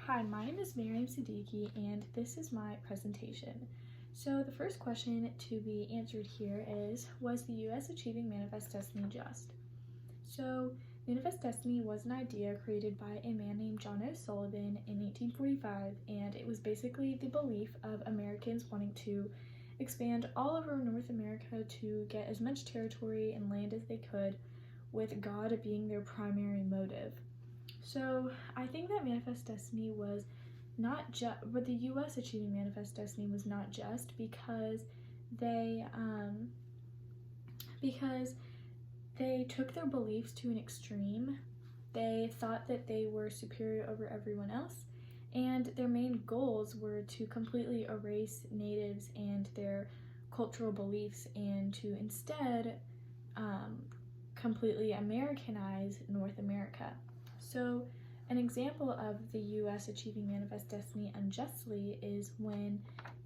Hi, my name is Miriam Siddiqui, and this is my presentation. So the first question to be answered here is, was the U.S. achieving Manifest Destiny just? So Manifest Destiny was an idea created by a man named John O. Sullivan in 1845, and it was basically the belief of Americans wanting to expand all over North America to get as much territory and land as they could, with God being their primary motive. So I think that Manifest Destiny was not just, but the U.S. achieving Manifest Destiny was not just because they took their beliefs to an extreme. They thought that they were superior over everyone else, and their main goals were to completely erase natives and their cultural beliefs, and to instead completely Americanize North America. So an example of the U.S. achieving Manifest Destiny unjustly is when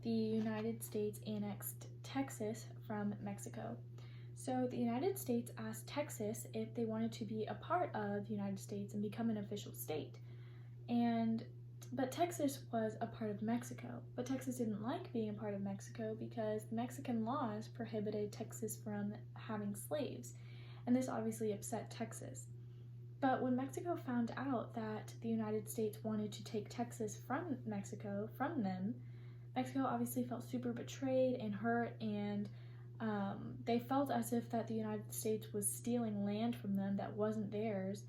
the United States annexed Texas from Mexico. So the United States asked Texas if they wanted to be a part of the United States and become an official state. But Texas was a part of Mexico. But Texas didn't like being a part of Mexico because Mexican laws prohibited Texas from having slaves. And this obviously upset Texas. But when Mexico found out that the United States wanted to take Texas from Mexico, from them, Mexico obviously felt super betrayed and hurt, and they felt as if that the United States was stealing land from them that wasn't theirs,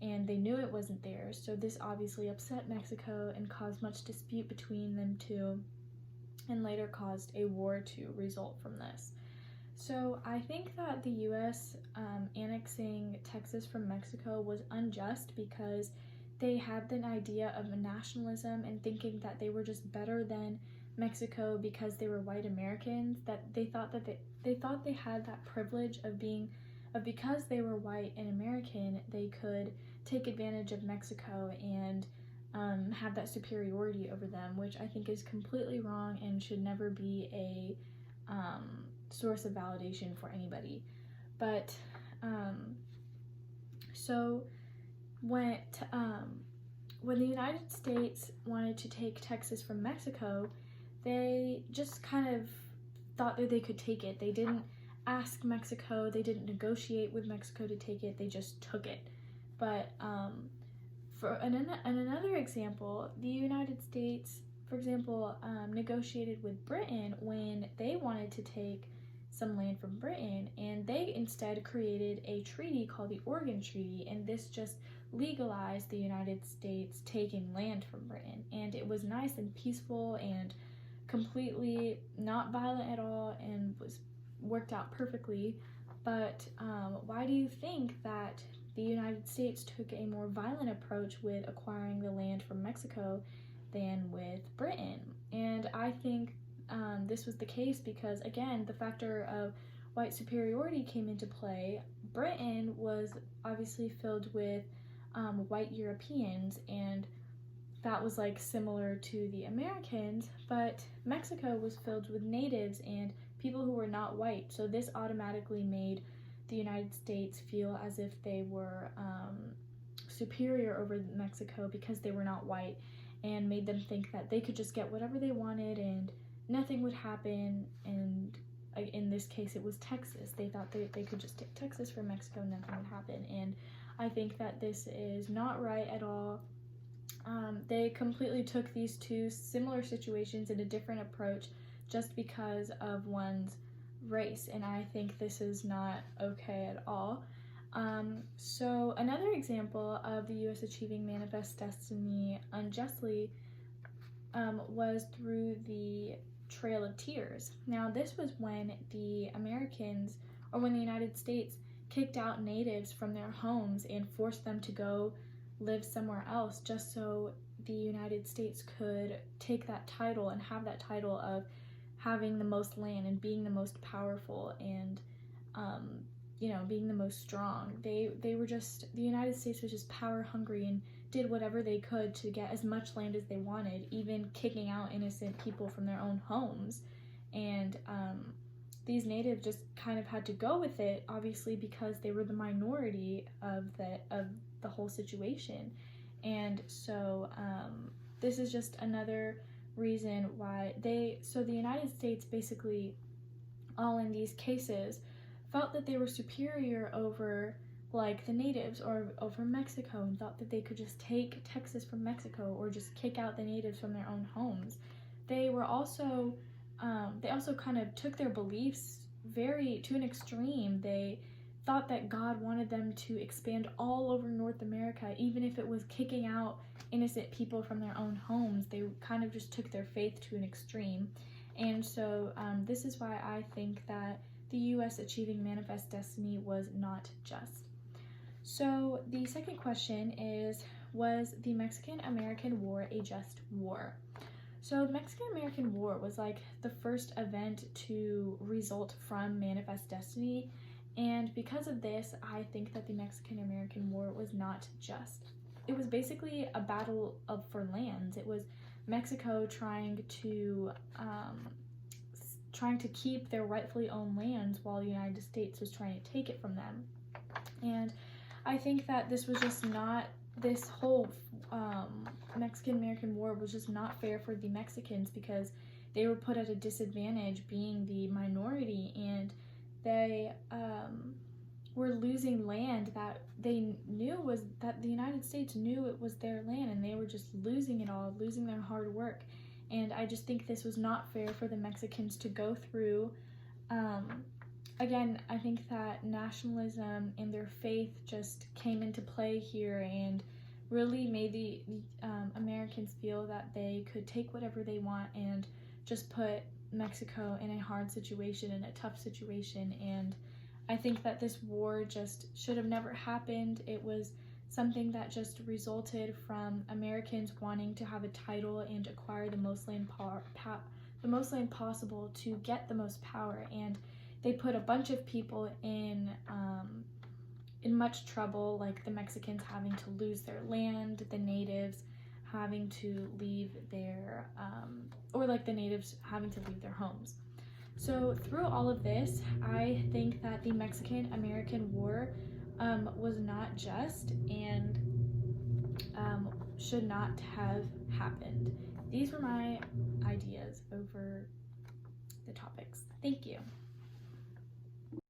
and they knew it wasn't theirs. So this obviously upset Mexico and caused much dispute between them two, and later caused a war to result from this. So I think that the U.S. Annexing Texas from Mexico was unjust because they had an idea of a nationalism and thinking that they were just better than Mexico because they were white Americans, that they thought they had that privilege of because they were white and American, they could take advantage of Mexico and have that superiority over them, which I think is completely wrong and should never be a source of validation for anybody. But so when the United States wanted to take Texas from Mexico, they just kind of thought that they could take it. They didn't ask Mexico, they didn't negotiate with Mexico to take it, they just took it. But another example, the United States, for example, negotiated with Britain when they wanted to take some land from Britain, and they instead created a treaty called the Oregon Treaty, and this just legalized the United States taking land from Britain, and it was nice and peaceful and completely not violent at all and was worked out perfectly. But why do you think that the United States took a more violent approach with acquiring the land from Mexico than with Britain? And I think this was the case because, again, the factor of white superiority came into play. Britain was obviously filled with white Europeans, and that was like similar to the Americans, but Mexico was filled with natives and people who were not white. So this automatically made the United States feel as if they were superior over Mexico because they were not white, and made them think that they could just get whatever they wanted and nothing would happen. And in this case, it was Texas. They thought they could just take Texas from Mexico and nothing would happen. And I think that this is not right at all. They completely took these two similar situations in a different approach just because of one's race, and I think this is not okay at all. So another example of the U.S. achieving Manifest Destiny unjustly was through the Trail of Tears. Now, this was when the Americans, or when the United States, kicked out natives from their homes and forced them to go live somewhere else just so the United States could take that title and have that title of having the most land and being the most powerful and being the most strong. The United States was just power hungry and did whatever they could to get as much land as they wanted, even kicking out innocent people from their own homes. And these natives just kind of had to go with it, obviously, because they were the minority of the whole situation. And so this is just another reason why the United States basically, all in these cases, felt that they were superior over like the natives or over Mexico, and thought that they could just take Texas from Mexico or just kick out the natives from their own homes. They also kind of took their beliefs to an extreme. They thought that God wanted them to expand all over North America, even if it was kicking out innocent people from their own homes. They kind of just took their faith to an extreme. And so this is why I think that the U.S. achieving manifest destiny was not just. So the second question is, was the Mexican-American War a just war? So the Mexican-American War was like the first event to result from manifest destiny, and because of this, I think that the Mexican-American War was not just. It was basically a battle for lands. It was Mexico trying to keep their rightfully owned lands while the United States was trying to take it from them. And I think that this whole Mexican-American War was just not fair for the Mexicans, because they were put at a disadvantage being the minority, and they were losing land that they knew that the United States knew it was their land, and they were just losing it all, losing their hard work. And I just think this was not fair for the Mexicans to go through. Again, I think that nationalism and their faith just came into play here and really made the Americans feel that they could take whatever they want and just put Mexico in a hard situation, in a tough situation. And I think that this war just should have never happened. It was something that just resulted from Americans wanting to have a title and acquire the most land possible to get the most power, and they put a bunch of people in much trouble, like the Mexicans having to lose their land, the natives having to leave their homes. So through all of this, I think that the Mexican-American War was not just and should not have happened. These were my ideas over the topics. Thank you.